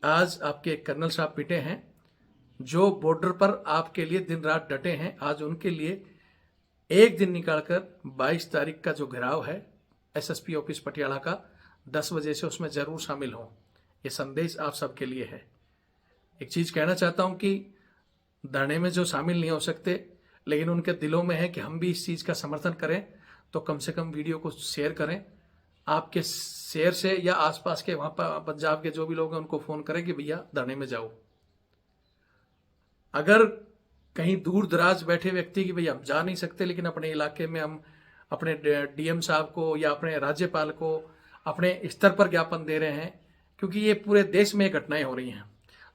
आज आपके कर्नल साहब पिटे हैं, जो बॉर्डर पर आपके लिए दिन रात डटे हैं। आज उनके लिए एक दिन निकालकर 22 तारीख का जो घेराव है एसएसपी ऑफिस पटियाला का, 10 बजे से उसमें जरूर शामिल हों। ये संदेश आप सबके लिए है। एक चीज कहना चाहता हूं कि धरने में जो शामिल नहीं हो सकते, लेकिन उनके दिलों में है कि हम भी इस चीज का समर्थन करें, तो कम से कम वीडियो को शेयर करें। आपके शेयर से या आसपास के वहां पर पंजाब के जो भी लोग हैं उनको फोन करें कि भैया धरने में जाओ। अगर कहीं दूर दराज बैठे व्यक्ति की भैया हम जा नहीं सकते, लेकिन अपने इलाके में हम अपने डीएम साहब को या अपने राज्यपाल को अपने स्तर पर ज्ञापन दे रहे हैं, क्योंकि ये पूरे देश में घटनाएं हो रही हैं,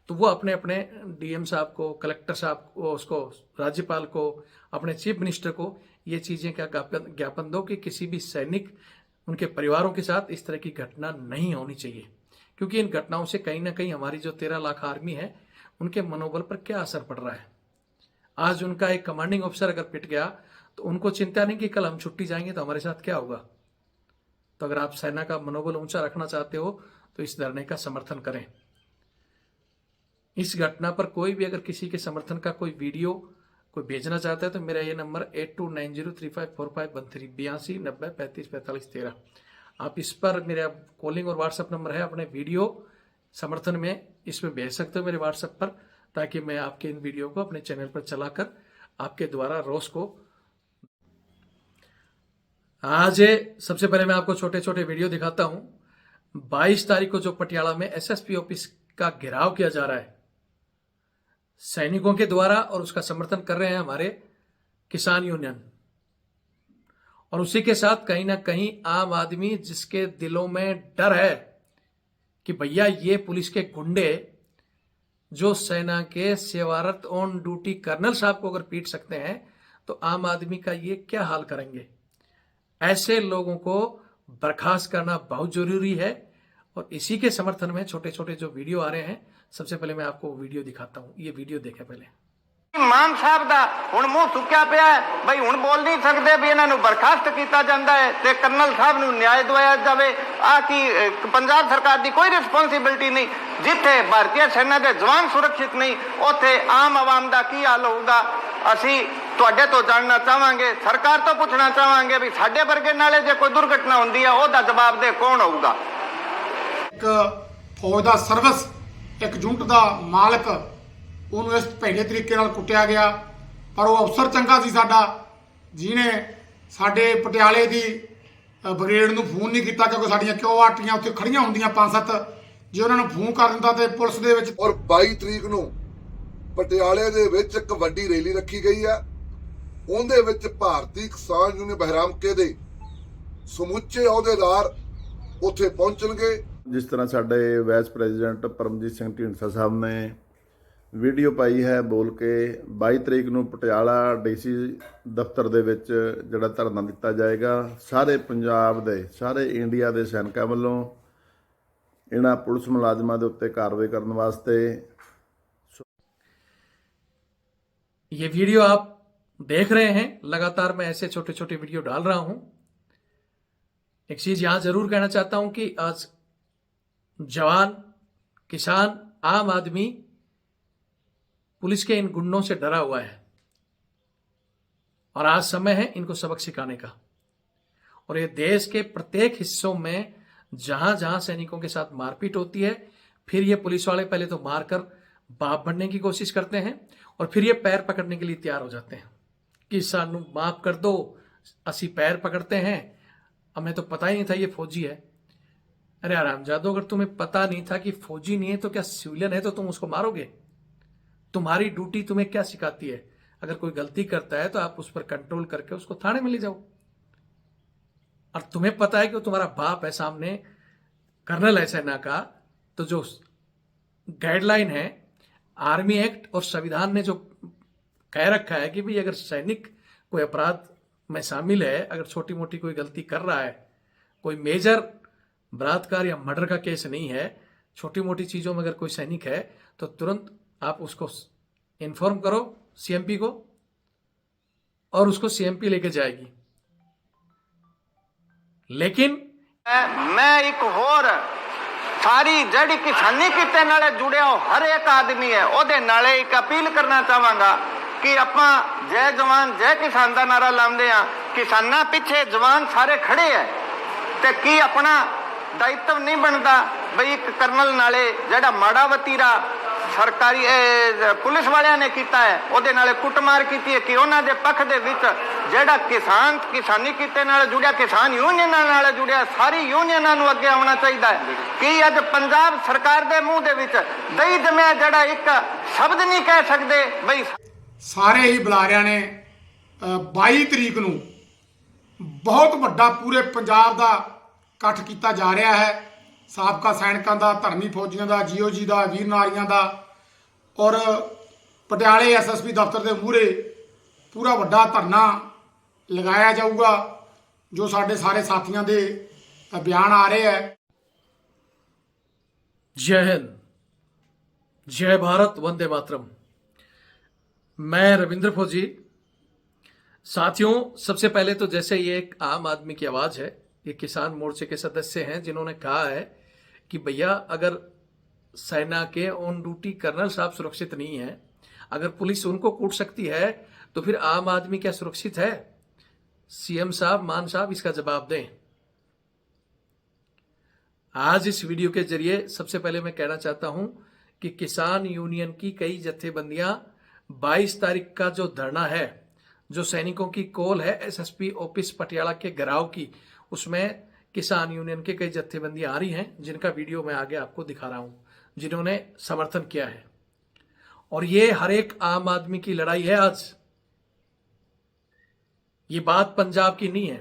तो वो अपने अपने डीएम साहब को, कलेक्टर साहब को, उसको राज्यपाल को, अपने चीफ मिनिस्टर को ये चीजें क्या ज्ञापन दो कि किसी भी सैनिक, उनके परिवारों के साथ इस तरह की घटना नहीं होनी चाहिए। क्योंकि इन घटनाओं से कहीं ना कहीं हमारी जो 13 लाख आर्मी है उनके मनोबल पर क्या असर पड़ रहा है। आज उनका एक कमांडिंग ऑफिसर अगर पिट गया तो उनको चिंता नहीं कि कल हम छुट्टी जाएंगे तो हमारे साथ क्या होगा। तो अगर आप सेना का मनोबल ऊंचा रखना चाहते हो तो इस धरने का समर्थन करें। इस घटना पर कोई भी अगर किसी के समर्थन का कोई वीडियो कोई भेजना चाहता है तो मेरा ये नंबर 8290354513 8290354513। आप इस पर मेरा कॉलिंग और व्हाट्सएप नंबर है, अपने वीडियो समर्थन में इसमें भेज सकते हो मेरे व्हाट्सएप पर, ताकि मैं आपके इन वीडियो को अपने चैनल पर चलाकर आपके द्वारा रोष को। आज सबसे पहले मैं आपको छोटे छोटे वीडियो दिखाता हूं। 22 तारीख को जो पटियाला में एसएसपी ऑफिस का घेराव किया जा रहा है सैनिकों के द्वारा, और उसका समर्थन कर रहे हैं हमारे किसान यूनियन, और उसी के साथ कहीं ना कहीं आम आदमी जिसके दिलों में डर है कि भैया ये पुलिस के गुंडे जो सेना के सेवारत ऑन ड्यूटी कर्नल साहब को अगर पीट सकते हैं तो आम आदमी का ये क्या हाल करेंगे। ऐसे लोगों को बर्खास्त करना बहुत जरूरी है, और इसी के समर्थन में छोटे छोटे जो वीडियो आ रहे हैं, सबसे पहले मैं आपको वीडियो दिखाता हूं। ये वीडियो देखें पहले। मान साहब ਦਾ ਹੁਣ ਮੂੰਹ ਸੁੱਕਿਆ ਪਿਆ ਹੈ ਬਈ, ਹੁਣ ਬੋਲ ਨਹੀਂ ਸਕਦੇ ਵੀ ਇਹਨਾਂ ਨੂੰ ਬਰਖਾਸਤ ਕੀਤਾ ਜਾਂਦਾ ਹੈ ਤੇ ਕਰਨਲ ਸਾਹਿਬ ਨੂੰ ਨਿਆਂ ਦਿਵਾਇਆ ਜਾਵੇ। ਆ ਕੀ ਪੰਜਾਬ ਸਰਕਾਰ ਦੀ ਕੋਈ ਰਿਸਪੌਂਸਿਬਿਲਟੀ ਨਹੀਂ। ਜਿੱਥੇ ਭਾਰਤੀ ਸੈਨਾ ਦੇ ਜਵਾਨ ਸੁਰੱਖਿਅਤ ਨਹੀਂ, ਉੱਥੇ ਆਮ ਆਵਾਮ ਦਾ ਕੀ ਹਾਲ ਹੋਊਗਾ। ਅਸੀਂ ਤੁਹਾਡੇ ਤੋਂ ਜਾਣਨਾ ਚਾਹਾਂਗੇ, ਸਰਕਾਰ ਤੋਂ ਪੁੱਛਣਾ ਚਾਹਾਂਗੇ ਵੀ ਸਾਡੇ ਵਰਗੇ ਨਾਲੇ ਜੇ ਕੋਈ ਦੁਰਘਟਨਾ ਹੁੰਦੀ ਹੈ ਉਹਦਾ ਜਵਾਬ ਦੇ ਕੌਣ ਹੋਊਗਾ। ਇੱਕ ਫੌਜ ਦਾ ਸਰਵਿਸ, ਇੱਕ ਯੂਨਿਟ ਦਾ ਮਾਲਕ, ਉਹਨੂੰ ਇਸ ਭੈੜੇ ਤਰੀਕੇ ਨਾਲ ਕੁੱਟਿਆ ਗਿਆ। ਪਰ ਉਹ ਅਫਸਰ ਚੰਗਾ ਸੀ ਸਾਡਾ, ਜਿਹਨੇ ਸਾਡੇ ਪਟਿਆਲੇ ਦੀ ਬ੍ਰਿਗੇਡ ਨੂੰ ਫੋਨ ਨਹੀਂ ਕੀਤਾ, ਕਿਉਂਕਿ ਸਾਡੀਆਂ ਕਿਉਆਰਟੀਆਂ ਉੱਥੇ ਖੜੀਆਂ ਹੁੰਦੀਆਂ 5-7, ਜੇ ਉਹਨਾਂ ਨੂੰ ਫੋਨ ਕਰ ਦਿੰਦਾ ਤੇ ਪੁਲਿਸ ਦੇ ਵਿੱਚ। ਔਰ 22 ਤਰੀਕ ਨੂੰ ਪਟਿਆਲੇ ਦੇ ਵਿੱਚ ਇੱਕ ਵੱਡੀ ਰੈਲੀ ਰੱਖੀ ਗਈ ਹੈ। ਉਹਦੇ ਵਿੱਚ ਭਾਰਤੀ ਕਿਸਾਨ ਯੂਨੀਅਨ ਬਹਿਰਾਮਕੇ ਦੇ ਸਮੁੱਚੇ ਅਹੁਦੇਦਾਰ ਉੱਥੇ ਪਹੁੰਚਣਗੇ। ਜਿਸ ਤਰ੍ਹਾਂ ਸਾਡੇ ਵਾਈਸ ਪ੍ਰੈਜ਼ੀਡੈਂਟ ਪਰਮਜੀਤ ਸਿੰਘ ਢੀਂਡਸਾ ਸਾਹਿਬ ਨੇ ਵੀਡੀਓ ਪਾਈ ਹੈ ਬੋਲ ਕੇ 22 ਤਰੀਕ ਨੂੰ ਪਟਿਆਲਾ ਡੀਸੀ ਦਫ਼ਤਰ ਦੇ ਵਿੱਚ ਜਿਹੜਾ ਧਰਨਾ ਦਿੱਤਾ ਜਾਏਗਾ, ਸਾਰੇ ਪੰਜਾਬ ਦੇ, ਸਾਰੇ ਇੰਡੀਆ ਦੇ ਸੈਨਿਕਾਂ ਵੱਲੋਂ ਇਹਨਾਂ ਪੁਲਿਸ ਮੁਲਾਜ਼ਮਾਂ ਦੇ ਉੱਤੇ ਕਾਰਵਾਈ ਕਰਨ ਵਾਸਤੇ। ये वीडियो आप देख रहे हैं, लगातार मैं ऐसे छोटे छोटे वीडियो डाल रहा हूं। एक चीज यहां जरूर कहना चाहता हूं कि आज जवान, किसान, आम आदमी पुलिस के इन गुंडों से डरा हुआ है, और आज समय है इनको सबक सिखाने का। और ये देश के प्रत्येक हिस्सों में जहां जहां सैनिकों के साथ मारपीट होती है, फिर ये पुलिस वाले पहले तो मारकर बाप बनने की कोशिश करते हैं, और फिर ये पैर पकड़ने के लिए तैयार हो जाते हैं कि सानू माफ कर दो, असी पैर पकड़ते हैं, हमें तो पता ही नहीं था ये फौजी है। अरे आरामजादो, अगर तुम्हें पता नहीं था कि फौजी नहीं है तो क्या सिविलियन है तो तुम उसको मारोगे? तुम्हारी ड्यूटी तुम्हें क्या सिखाती है? अगर कोई गलती करता है तो आप उस पर कंट्रोल करके उसको थाने में ले जाओ। और तुम्हें पता है कि तुम्हारा बाप है सामने, कर्नल है सेना का, तो जो गाइडलाइन है, आर्मी एक्ट और संविधान ने जो कह रखा है कि भाई अगर सैनिक कोई अपराध में शामिल है, अगर छोटी मोटी कोई गलती कर रहा है, कोई मेजर बलात्कार या मर्डर का केस नहीं है, छोटी मोटी चीजों में अगर कोई सैनिक है तो तुरंत आप उसको इन्फॉर्म करो सीएमपी को, और उसको सीएमपी लेके जाएगी। लेकिन मैं एक होर ਸਾਰੀ ਜਿਹੜੀ ਕਿਸਾਨੀ ਕਿੱਤੇ ਨਾਲ ਜੁੜਿਆ ਹਰ ਇੱਕ ਆਦਮੀ ਹੈ ਉਹਦੇ ਨਾਲੇ ਇੱਕ ਅਪੀਲ ਕਰਨਾ ਚਾਹਾਂਗਾ ਕਿ ਆਪਾਂ ਜੈ ਜਵਾਨ ਜੈ ਕਿਸਾਨ ਦਾ ਨਾਰਾ ਲਾਉਂਦੇ ਆ, ਕਿਸਾਨਾਂ ਪਿੱਛੇ ਜਵਾਨ ਸਾਰੇ ਖੜੇ ਹੈ ਤੇ ਕੀ ਆਪਣਾ दायित्व नहीं बनता बई एक करनल नाले जेड़ा माड़ा वतीरा सरकारी पुलिस वालियां ने किया है ਉਹਦੇ ਨਾਲੇ ਕੁੱਟਮਾਰ ਕੀਤੀ है कि ਉਹਨਾਂ ਦੇ ਪੱਖ ਦੇ ਵਿੱਚ ਜਿਹੜਾ ਕਿਸਾਨੀ ਕਿੱਤੇ ਨਾਲ ਜੁੜਿਆ ਕਿਸਾਨ ਯੂਨੀਅਨਾਂ ਨਾਲ ਜੁੜਿਆ ਸਾਰੀ ਯੂਨੀਅਨਾਂ ਨੂੰ ਅੱਗੇ ਆਉਣਾ ਚਾਹੀਦਾ ਹੈ ਕਿ ਅੱਜ ਪੰਜਾਬ ਸਰਕਾਰ ਦੇ ਮੂੰਹ ਦੇ ਵਿੱਚ ਦਈ ਜਮਿਆ ਜਿਹੜਾ ਇੱਕ ਸ਼ਬਦ ਨਹੀਂ ਕਹਿ ਸਕਦੇ ਬਈ ਸਾਰੇ ਹੀ ਬੁਲਾਰਿਆਂ ਨੇ 22 ਤਰੀਕ ਨੂੰ ਬਹੁਤ ਵੱਡਾ ਪੂਰੇ ਪੰਜਾਬ ਦਾ ਇਕੱਠ ਕੀਤਾ ਜਾ ਰਿਹਾ ਹੈ। ਸਾਬਕਾ ਸੈਨਿਕਾਂ ਦਾ, ਧਰਮੀ ਫੌਜੀਆਂ ਦਾ, ਜੀਓਜੀ ਦਾ, ਵੀਰ ਨਾਰੀਆਂ ਦਾ ਔਰ ਪਟਿਆਲੇ ਐਸਐਸਪੀ ਦਫ਼ਤਰ ਦੇ ਮੂਹਰੇ ਪੂਰਾ ਵੱਡਾ ਧਰਨਾ ਲਗਾਇਆ ਜਾਊਗਾ ਜੋ ਸਾਡੇ ਸਾਰੇ ਸਾਥੀਆਂ ਦੇ ਬਿਆਨ ਆ ਰਹੇ ਹੈ। जय हिंद, जय भारत, वंदे मातरम। मैं रविंद्र फौजी। साथियों, सबसे पहले तो जैसे ये एक आम आदमी की आवाज है, ये किसान मोर्चे के सदस्य हैं जिन्होंने कहा है कि भैया अगर सेना के ऑन ड्यूटी कर्नल साहब सुरक्षित नहीं है, अगर पुलिस उनको कूट सकती है तो फिर आम आदमी क्या सुरक्षित है? सीएम साहब, मान साहब, इसका जवाब दें। आज इस वीडियो के जरिए सबसे पहले मैं कहना चाहता हूं कि किसान यूनियन की कई जत्थेबंदियां 22 तारीख का जो धरना है, जो सैनिकों की कॉल है एसएसपी ऑफिस पटियाला के घेराव की, उसमें किसान यूनियन के कई जत्थेबंदियां आ रही हैं जिनका वीडियो मैं आगे आपको दिखा रहा हूं, जिन्होंने समर्थन किया है। और ये हर एक आम आदमी की लड़ाई है। आज ये बात पंजाब की नहीं है,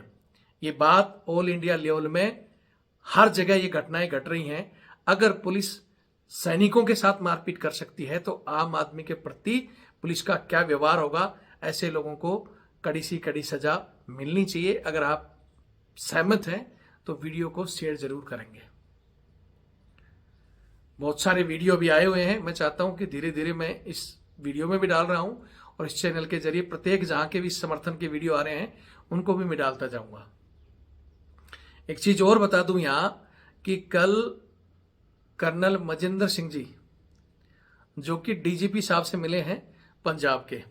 ये बात ऑल इंडिया लेवल में हर जगह ये घटनाएं घट रही हैं। अगर पुलिस सैनिकों के साथ मारपीट कर सकती है तो आम आदमी के प्रति पुलिस का क्या व्यवहार होगा? ऐसे लोगों को कड़ी सी कड़ी सजा मिलनी चाहिए। अगर आप सहमत हैं तो वीडियो को शेयर जरूर करेंगे। बहुत सारे वीडियो भी आए हुए हैं, मैं चाहता हूं कि धीरे धीरे मैं इस वीडियो में भी डाल रहा हूं और इस चैनल के जरिए प्रत्येक जहां के भी समर्थन के वीडियो आ रहे हैं उनको भी मैं डालता जाऊंगा। एक चीज और बता दूं यहां कि कल कर्नल मजिंदर सिंह जी जो कि डीजीपी साहब से मिले हैं पंजाब के,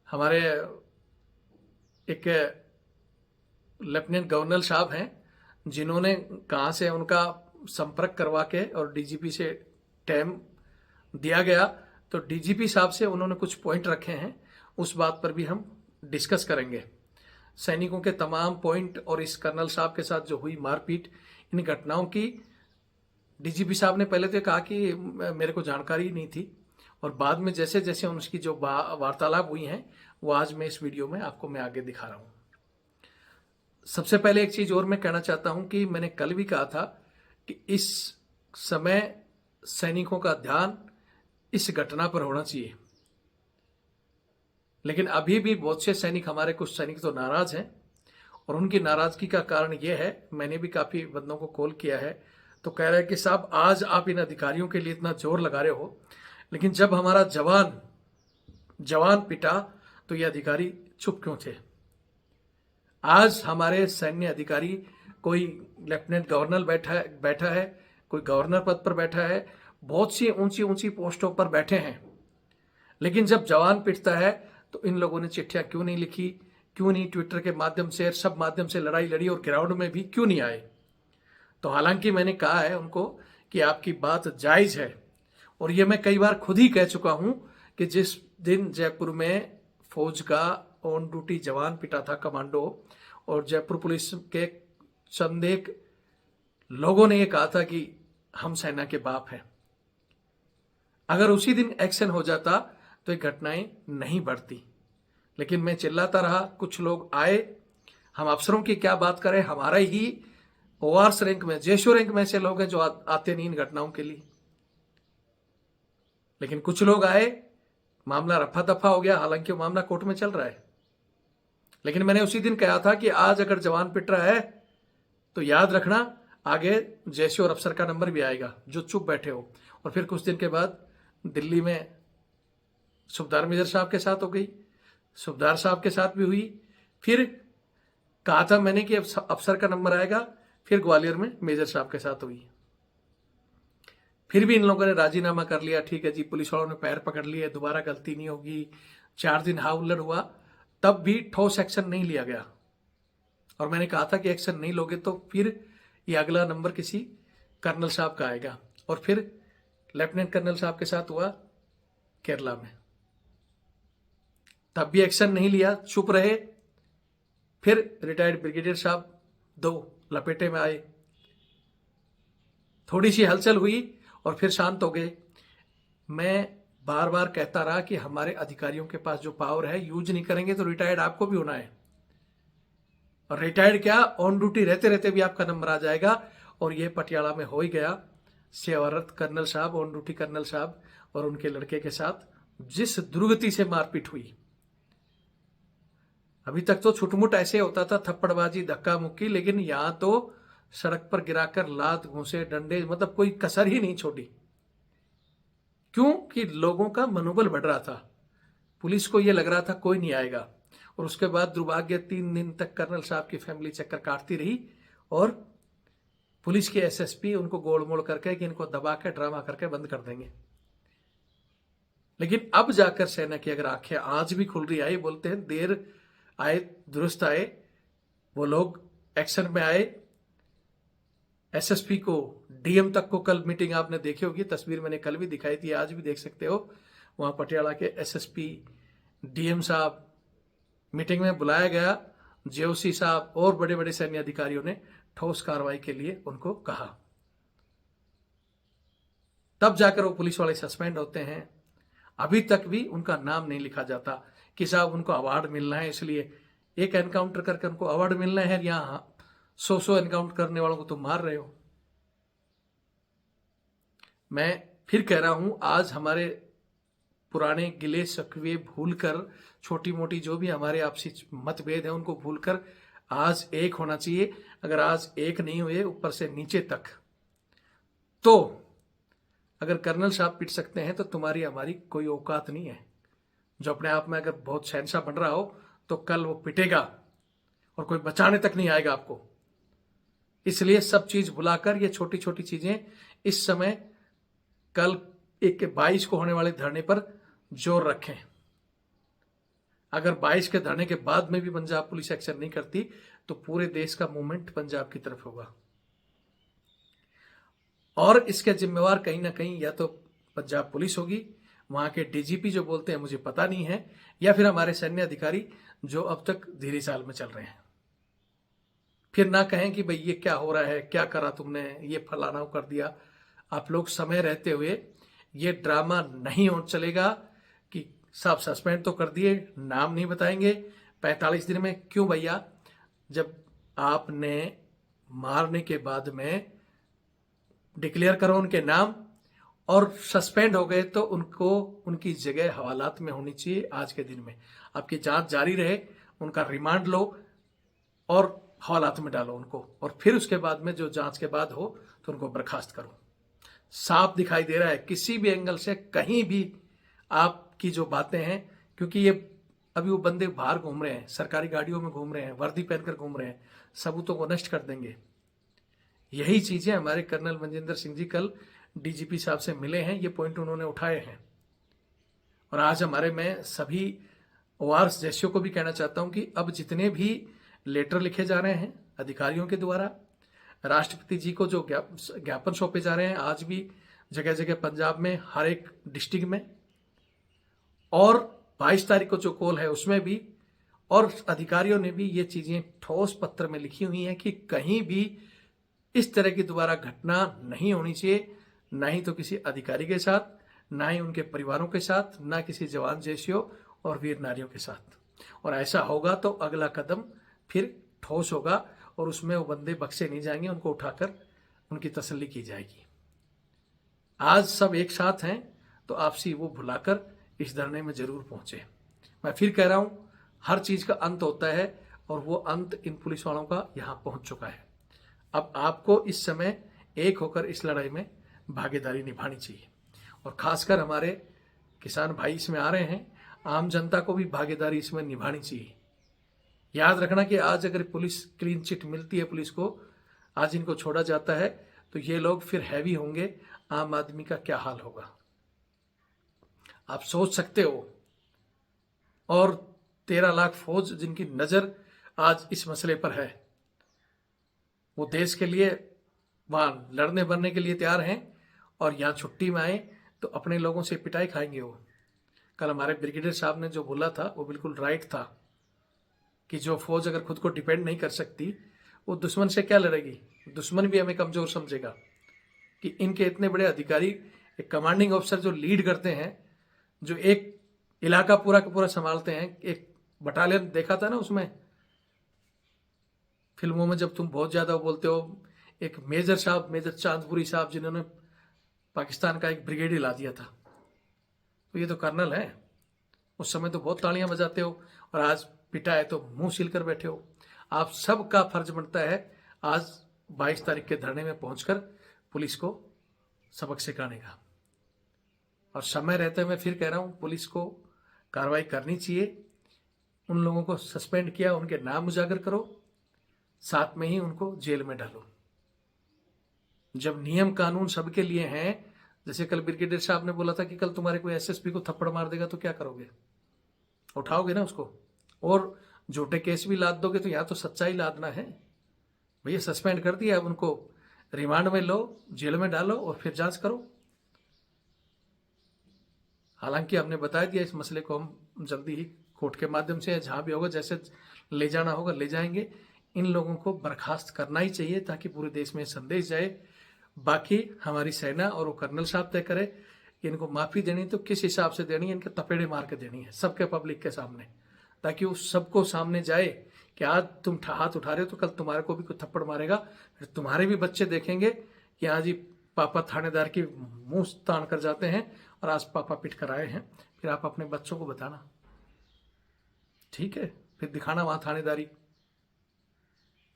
हमारे एक लेफ्टिनेंट गवर्नर साहब हैं जिन्होंने कहां से उनका संपर्क करवा के और डीजीपी से टाइम दिया गया, तो डीजीपी साहब से उन्होंने कुछ पॉइंट रखे हैं, उस बात पर भी हम डिस्कस करेंगे। सैनिकों के तमाम पॉइंट और इस कर्नल साहब के साथ जो हुई मारपीट, इन घटनाओं की डीजीपी साहब ने पहले तो कहा कि मेरे को जानकारी नहीं थी और बाद में जैसे जैसे उनकी जो वार्तालाप हुई हैं वो आज मैं इस वीडियो में आपको मैं आगे दिखा रहा हूं। सबसे पहले एक चीज और मैं कहना चाहता हूं कि मैंने कल भी कहा था कि इस समय सैनिकों का ध्यान इस घटना पर होना चाहिए, लेकिन अभी भी बहुत से सैनिक, हमारे कुछ सैनिक तो नाराज हैं और उनकी नाराजगी का कारण यह है, मैंने भी काफी बंदों को कॉल किया है तो कह रहे हैं कि साहब आज आप इन अधिकारियों के लिए इतना जोर लगा रहे हो, लेकिन जब हमारा जवान पिटा तो ये अधिकारी चुप क्यों थे? आज हमारे सैन्य अधिकारी, कोई लेफ्टिनेंट गवर्नर बैठा है, कोई गवर्नर पद पर बैठा है, बहुत सी ऊंची ऊंची पोस्टों पर बैठे हैं, लेकिन जब जवान पिटता है तो इन लोगों ने चिट्ठियां क्यों नहीं लिखी, क्यों नहीं ट्विटर के माध्यम से, सब माध्यम से लड़ाई लड़ी और ग्राउंड में भी क्यों नहीं आए? तो हालांकि मैंने कहा है उनको कि आपकी बात जायज है और ये मैं कई बार खुद ही कह चुका हूं कि जिस दिन जयपुर में फौज का ऑन ड्यूटी जवान पिटा था, कमांडो, और जयपुर पुलिस के चंद एक लोगों ने ये कहा था कि हम सेना के बाप हैं, अगर उसी दिन एक्शन हो जाता तो ये घटनाएं नहीं बढ़ती। लेकिन मैं चिल्लाता रहा, कुछ लोग आए, हम अफसरों की क्या बात करें, हमारा ही ओआरएस रैंक में, जेशो रैंक में से लोग हैं जो आते नहीं इन घटनाओं के लिए, लेकिन कुछ लोग आए, मामला रफा दफा हो गया, हालांकि वो मामला कोर्ट में चल रहा है। लेकिन मैंने उसी दिन कहा था कि आज अगर जवान पिट रहा है तो याद रखना आगे जैसे और अफसर का नंबर भी आएगा जो चुप बैठे हो। और फिर कुछ दिन के बाद दिल्ली में सुबेदार मेजर साहब के साथ हो गई, सुबेदार साहब के साथ भी हुई, फिर कहा था मैंने कि अफसर का नंबर आएगा, फिर ग्वालियर में मेजर साहब के साथ हुई। फिर भी इन लोगों ने राजीनामा कर लिया, ठीक है जी, पुलिस वालों ने पैर पकड़ लिए, दोबारा गलती नहीं होगी। 4 दिन हाव उल्लड़ हुआ, तब भी ठोस एक्शन नहीं लिया गया। और मैंने कहा था कि एक्शन नहीं लोगे तो फिर ये अगला नंबर किसी कर्नल साहब का आएगा। और फिर लेफ्टिनेंट कर्नल साहब के साथ हुआ केरला में, तब भी एक्शन नहीं लिया, चुप रहे। फिर रिटायर्ड ब्रिगेडियर साहब 2 लपेटे में आए, थोड़ी सी हलचल हुई और फिर शांत हो गए। मैं बार बार कहता रहा कि हमारे अधिकारियों के पास जो पावर है यूज नहीं करेंगे तो रिटायर्ड आपको भी होना है। और रिटायर्ड क्या, ऑन ड्यूटी रहते रहते भी आपका नंबर आ जाएगा। और ये पटियाला में हो ही गया। सेवारत कर्नल साहब, ऑन ड्यूटी कर्नल साहब और उनके लड़के के साथ जिस दुर्गति से मारपीट हुई। अभी तक तो छुटमुट ऐसे होता था, थप्पड़बाजी, धक्का मुक्की, लेकिन यहां तो सड़क पर गिराकर लात, घूंसे, डंडे, मतलब कोई कसर ही नहीं छोड़ी। क्यों कि लोगों का मनोबल बढ़ रहा था। पुलिस को यह लग रहा था कोई नहीं आएगा। और उसके बाद दुर्भाग्य 3 दिन तक कर्नल साहब की फैमिली चक्कर काटती रही और पुलिस के एसएसपी उनको गोलमोल करके कि इनको दबा के ड्रामा करके बंद कर देंगे। लेकिन अब जाकर सेना की अगर आंखें आज भी खुल रही, आई बोलते हैं देर आए दुरुस्त आए, वो लोग एक्शन में आए। एसएसपी को, डीएम तक को कल मीटिंग आपने देखी होगी, तस्वीर मैंने कल भी दिखाई थी, आज भी देख सकते हो। वहां पटियाला के एसएसपी, डीएम साहब मीटिंग में बुलाया गया। जेओसी साहब और बड़े बड़े सैन्य अधिकारियों ने ठोस कार्रवाई के लिए उनको कहा। तब जाकर वो पुलिस वाले सस्पेंड होते हैं। अभी तक भी उनका नाम नहीं लिखा जाता कि साहब उनको अवार्ड मिलना है, इसलिए एक एनकाउंटर करके उनको अवार्ड मिलना है, या 100 एनकाउंटर करने वालों को तुम मार रहे हो। मैं फिर कह रहा हूं, आज हमारे पुराने गिले शकवे भूलकर, छोटी मोटी जो भी हमारे आपसी मतभेद है उनको भूलकर आज एक होना चाहिए। अगर आज एक नहीं हुए ऊपर से नीचे तक, तो अगर कर्नल साहब पिट सकते हैं तो तुम्हारी हमारी कोई औकात नहीं है। जो अपने आप में अगर बहुत शहंशाह बन रहा हो तो कल वो पिटेगा और कोई बचाने तक नहीं आएगा आपको। इसलिए सब चीज भुलाकर ये छोटी छोटी चीजें इस समय, कल 22 को होने वाले धरने पर जोर रखें। अगर 22 के धरने के बाद में भी पंजाब पुलिस एक्शन नहीं करती तो पूरे देश का मूवमेंट पंजाब की तरफ होगा। और इसके जिम्मेवार कहीं ना कहीं या तो पंजाब पुलिस होगी, वहां के डीजीपी जो बोलते हैं मुझे पता नहीं है, या फिर हमारे सैन्य अधिकारी जो अब तक धीरे चाल में चल रहे हैं। फिर ना कहें कि भाई ये क्या हो रहा है, क्या करा तुमने, ये फलाना कर दिया। आप लोग समय रहते हुए ये ड्रामा नहीं हो चलेगा कि साहब सस्पेंड तो कर दिए, नाम नहीं बताएंगे 45 दिन में। क्यों भैया, जब आपने मारने के बाद में डिक्लेयर करो उनके नाम और सस्पेंड हो गए तो उनको उनकी जगह हवालात में होनी चाहिए। आज के दिन में आपकी जांच जारी रहे, उनका रिमांड लो और हवालात में डालो उनको, और फिर उसके बाद में जो जांच के बाद हो तो उनको बर्खास्त करो। साफ दिखाई दे रहा है किसी भी एंगल से, कहीं भी आपकी जो बातें हैं, क्योंकि ये अभी वो बंदे बाहर घूम रहे हैं, सरकारी गाड़ियों में घूम रहे हैं, वर्दी पहनकर घूम रहे हैं, सबूतों को नष्ट कर देंगे। यही चीजें हमारे कर्नल मनजिंदर सिंह जी कल डीजीपी साहब से मिले हैं, ये पॉइंट उन्होंने उठाए हैं। और आज हमारे मैं सभी ओआरएस जैसियों को भी कहना चाहता हूं कि अब जितने भी लेटर लिखे जा रहे हैं अधिकारियों के द्वारा, राष्ट्रपति जी को जो ज्ञापन सौंपे जा रहे हैं, आज भी जगह जगह पंजाब में हर एक डिस्ट्रिक्ट में, और 22 तारीख को जो कॉल है उसमें भी, और अधिकारियों ने भी ये चीजें ठोस पत्र में लिखी हुई हैं कि कहीं भी इस तरह की दोबारा घटना नहीं होनी चाहिए, ना ही तो किसी अधिकारी के साथ, ना ही उनके परिवारों के साथ, ना किसी जवान जैसियों और वीर नारियों के साथ। और ऐसा होगा तो अगला कदम फिर ठोस होगा और उसमें वो बंदे बख्शे नहीं जाएंगे, उनको उठाकर उनकी तसल्ली की जाएगी। आज सब एक साथ हैं तो आपसी वो भुलाकर इस धरने में जरूर पहुंचे। मैं फिर कह रहा हूं, हर चीज का अंत होता है और वो अंत इन पुलिस वालों का यहां पहुंच चुका है। अब आपको इस समय एक होकर इस लड़ाई में भागीदारी निभानी चाहिए, और खासकर हमारे किसान भाई इसमें आ रहे हैं, आम जनता को भी भागीदारी इसमें निभानी चाहिए। याद रखना कि आज अगर पुलिस क्लीन चिट मिलती है पुलिस को, आज इनको छोड़ा जाता है तो ये लोग फिर हैवी होंगे, आम आदमी का क्या हाल होगा आप सोच सकते हो। और 13 लाख फौज जिनकी नजर आज इस मसले पर है, वो देश के लिए वहां लड़ने बनने के लिए तैयार हैं और यहाँ छुट्टी में आए तो अपने लोगों से पिटाई खाएंगे वो। कल हमारे ब्रिगेडियर साहब ने जो बोला था वो बिल्कुल राइट था कि जो फौज अगर खुद को डिपेंड नहीं कर सकती वो दुश्मन से क्या लड़ेगी। दुश्मन भी हमें कमजोर समझेगा कि इनके इतने बड़े अधिकारी, एक कमांडिंग ऑफिसर जो लीड करते हैं, जो एक इलाका पूरा का पूरा संभालते हैं, एक बटालियन देखा था ना उसमें फिल्मों में जब तुम बहुत ज्यादा बोलते हो, एक मेजर साहब, मेजर चांदपुरी साहब जिन्होंने पाकिस्तान का एक ब्रिगेड हिला दिया था, तो ये तो कर्नल है। उस समय तो बहुत तालियां बजाते हो और आज पिटा है तो मुंह सील कर बैठे हो। आप सबका फर्ज बनता है आज 22 तारीख के धरने में पहुंचकर पुलिस को सबक सिखाने का। और समय रहते मैं फिर कह रहा हूं, पुलिस को कार्रवाई करनी चाहिए। उन लोगों को सस्पेंड किया, उनके नाम उजागर करो, साथ में ही उनको जेल में डालो। जब नियम कानून सबके लिए हैं, जैसे कल ब्रिगेडियर साहब ने बोला था कि कल तुम्हारे कोई एसएसपी को थप्पड़ मार देगा तो क्या करोगे, उठाओगे ना उसको, और झूठे केस भी लाद दोगे तो यहाँ तो सच्चाई लादना है। भैया सस्पेंड कर दिया, अब उनको रिमांड में लो, जेल में डालो और फिर जांच करो। हालांकि हमने बता दिया इस मसले को हम जल्दी ही कोर्ट के माध्यम से जहां भी होगा, जैसे ले जाना होगा ले जाएंगे। इन लोगों को बर्खास्त करना ही चाहिए ताकि पूरे देश में संदेश जाए। बाकी हमारी सेना और वो कर्नल साहब तय करे कि इनको माफी देनी तो किस हिसाब से देनी है, इनके तपेड़े मार के देनी है सबके पब्लिक के सामने, ताकि वो सबको सामने जाए कि आज तुम हाथ उठा रहे हो तो कल तुम्हारे को भी कोई थप्पड़ मारेगा, फिर तुम्हारे भी बच्चे देखेंगे कि आज ही पापा थानेदार की मुंह तान कर जाते हैं और आज पापा पिट कर आए हैं। फिर आप अपने बच्चों को बताना, ठीक है, फिर दिखाना वहां थानेदारी।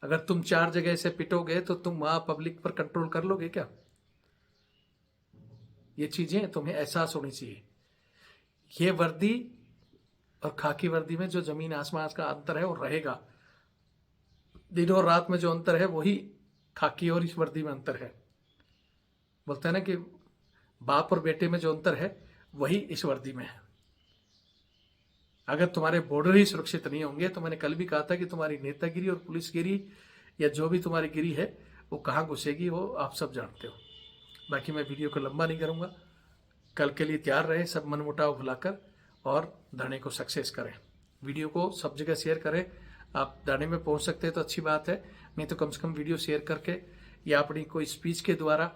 अगर तुम 4 जगह से पिटोगे तो तुम वहां पब्लिक पर कंट्रोल कर लोगे क्या? ये चीजें तुम्हें एहसास होनी चाहिए। ये वर्दी और खाकी वर्दी में जो जमीन आसमान का अंतर है वो रहेगा। दिन और रात में जो अंतर है वही खाकी और इस वर्दी में अंतर है। बोलते हैं ना कि बाप और बेटे में जो अंतर है वही इस वर्दी में है। अगर तुम्हारे बॉर्डर ही सुरक्षित नहीं होंगे तो मैंने कल भी कहा था कि तुम्हारी नेतागिरी और पुलिसगिरी या जो भी तुम्हारी गिरी है वो कहाँ घुसेगी वो आप सब जानते हो। बाकी मैं वीडियो को लंबा नहीं करूंगा। कल के लिए तैयार रहे, सब मनमुटाव भुलाकर और धरने को सक्सेस करें। वीडियो को सब जगह शेयर करें। आप धरने में पहुंच सकते हैं तो अच्छी बात है, नहीं तो कम से कम वीडियो शेयर करके या अपनी कोई स्पीच के द्वारा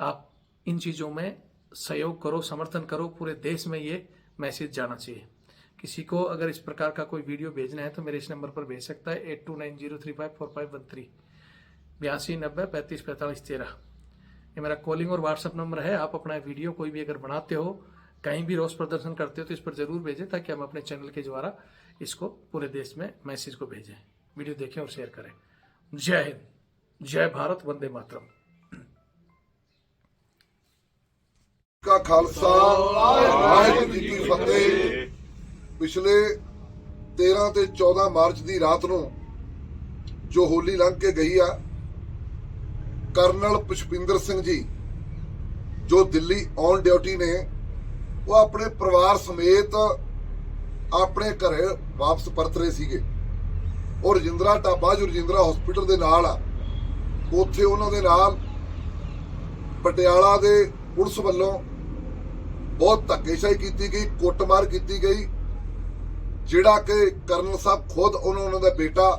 आप इन चीज़ों में सहयोग करो, समर्थन करो। पूरे देश में ये मैसेज जाना चाहिए। किसी को अगर इस प्रकार का कोई वीडियो भेजना है तो मेरे इस नंबर पर भेज सकता है 8290354513 8290354513। ये मेरा कॉलिंग और व्हाट्सएप नंबर है। आप अपना वीडियो कोई भी अगर बनाते हो, कहीं भी रोष प्रदर्शन करते हो तो इस पर जरूर भेजें ताकि हम अपने चैनल के द्वारा इसको पूरे देश में मैसेज को भेजें। वीडियो देखें और शेयर करें। जय हिंद, जय भारत, वंदे मातरम। का खालसा वाहिगुरू जी की फतेह। पिछले 13 ਤੇ 14 ਮਾਰਚ ਦੀ ਰਾਤ ਨੂੰ ਜੋ ਹੋਲੀ ਲੰਘ ਕੇ ਗਈ ਆ, ਕਰਨਲ ਪੁਸ਼ਪਿੰਦਰ ਸਿੰਘ ਜੀ ਜੋ ਦਿੱਲੀ ਔਨ ਡਿਊਟੀ ਨੇ, ਉਹ ਆਪਣੇ ਪਰਿਵਾਰ ਸਮੇਤ ਆਪਣੇ ਘਰੇ ਵਾਪਸ ਪਰਤ ਰਹੇ ਸੀਗੇ। ਔਰ ਰਜਿੰਦਰਾ ਢਾਬਾ ਜੋ ਰਜਿੰਦਰਾ ਹਸਪੀਟਲ ਦੇ ਨਾਲ ਆ, ਉੱਥੇ ਉਹਨਾਂ ਦੇ ਨਾਲ ਪਟਿਆਲਾ ਦੇ ਪੁਲਿਸ ਵੱਲੋਂ ਬਹੁਤ ਧੱਕੇਸ਼ਾਹੀ ਕੀਤੀ ਗਈ, ਕੁੱਟਮਾਰ ਕੀਤੀ ਗਈ, ਜਿਹੜਾ ਕਿ ਕਰਨਲ ਸਾਹਿਬ ਖੁਦ ਉਹਨਾਂ ਦਾ ਬੇਟਾ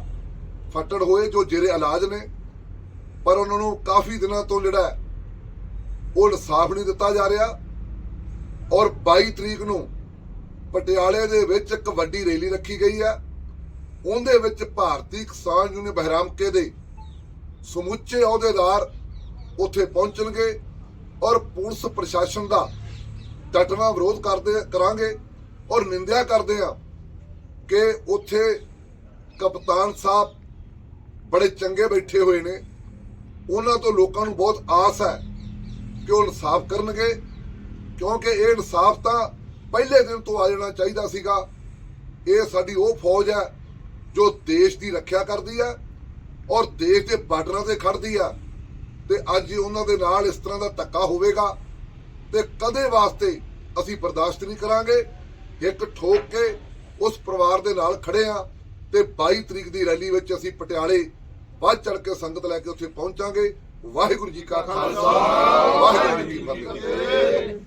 ਫੱਟੜ ਹੋਏ ਜੋ ਜੇਰੇ ਇਲਾਜ ਨੇ, ਪਰ ਉਹਨਾਂ ਨੂੰ ਕਾਫੀ ਦਿਨਾਂ ਤੋਂ ਜਿਹੜਾ ਉਹ ਇਨਸਾਫ ਨਹੀਂ ਦਿੱਤਾ ਜਾ ਰਿਹਾ। ਔਰ 22 ਤਰੀਕ ਨੂੰ ਪਟਿਆਲੇ ਦੇ ਵਿੱਚ ਇੱਕ ਵੱਡੀ ਰੈਲੀ ਰੱਖੀ ਗਈ ਹੈ। ਉਹਦੇ ਵਿੱਚ ਭਾਰਤੀ ਕਿਸਾਨ ਯੂਨੀਅਨ ਬਹਿਰਾਮਕੇ ਦੇ ਸਮੁੱਚੇ ਅਹੁਦੇਦਾਰ ਉੱਥੇ ਪਹੁੰਚਣਗੇ ਔਰ ਪੁਲਿਸ ਪ੍ਰਸ਼ਾਸਨ ਦਾ ਡਟਵਾ ਵਿਰੋਧ ਕਰਾਂਗੇ ਔਰ ਨਿੰਦਿਆ ਕਰਦੇ ਆ ਕਿ ਉੱਥੇ ਕਪਤਾਨ ਸਾਹਿਬ ਬੜੇ ਚੰਗੇ ਬੈਠੇ ਹੋਏ ਨੇ। ਉਹਨਾਂ ਤੋਂ ਲੋਕਾਂ ਨੂੰ ਬਹੁਤ ਆਸ ਹੈ ਕਿ ਉਹ ਇਨਸਾਫ ਕਰਨਗੇ, ਕਿਉਂਕਿ ਇਹ ਇਨਸਾਫ ਤਾਂ ਪਹਿਲੇ ਦਿਨ ਤੋਂ ਆ ਜਾਣਾ ਚਾਹੀਦਾ ਸੀਗਾ। ਇਹ ਸਾਡੀ ਉਹ ਫੌਜ ਹੈ ਜੋ ਦੇਸ਼ ਦੀ ਰੱਖਿਆ ਕਰਦੀ ਹੈ, ਔਰ ਦੇਸ਼ ਦੇ ਬਾਰਡਰਾਂ ਤੇ ਖੜਦੀ ਆ, ਤੇ ਅੱਜ ਜੇ ਉਹਨਾਂ ਦੇ ਨਾਲ ਇਸ ਤਰ੍ਹਾਂ ਦਾ ਧੱਕਾ ਹੋਵੇਗਾ ਤੇ ਕਦੇ ਵਾਸਤੇ ਅਸੀਂ ਬਰਦਾਸ਼ਤ ਨਹੀਂ ਕਰਾਂਗੇ। ਇੱਕ ਠੋਕ ਕੇ ਉਸ ਪਰਿਵਾਰ ਦੇ ਨਾਲ ਖੜੇ ਆ ਤੇ 22 ਤਰੀਕ ਦੀ ਰੈਲੀ ਵਿੱਚ ਅਸੀਂ ਪਟਿਆਲੇ ਵੱਧ ਚੜ ਕੇ ਸੰਗਤ ਲੈ ਕੇ ਉੱਥੇ ਪਹੁੰਚਾਂਗੇ। ਵਾਹਿਗੁਰੂ ਜੀ ਕਾ ਖਾਲਸਾ, ਵਾਹਿਗੁਰੂ ਜੀ ਕੀ ਫਤਿਹ।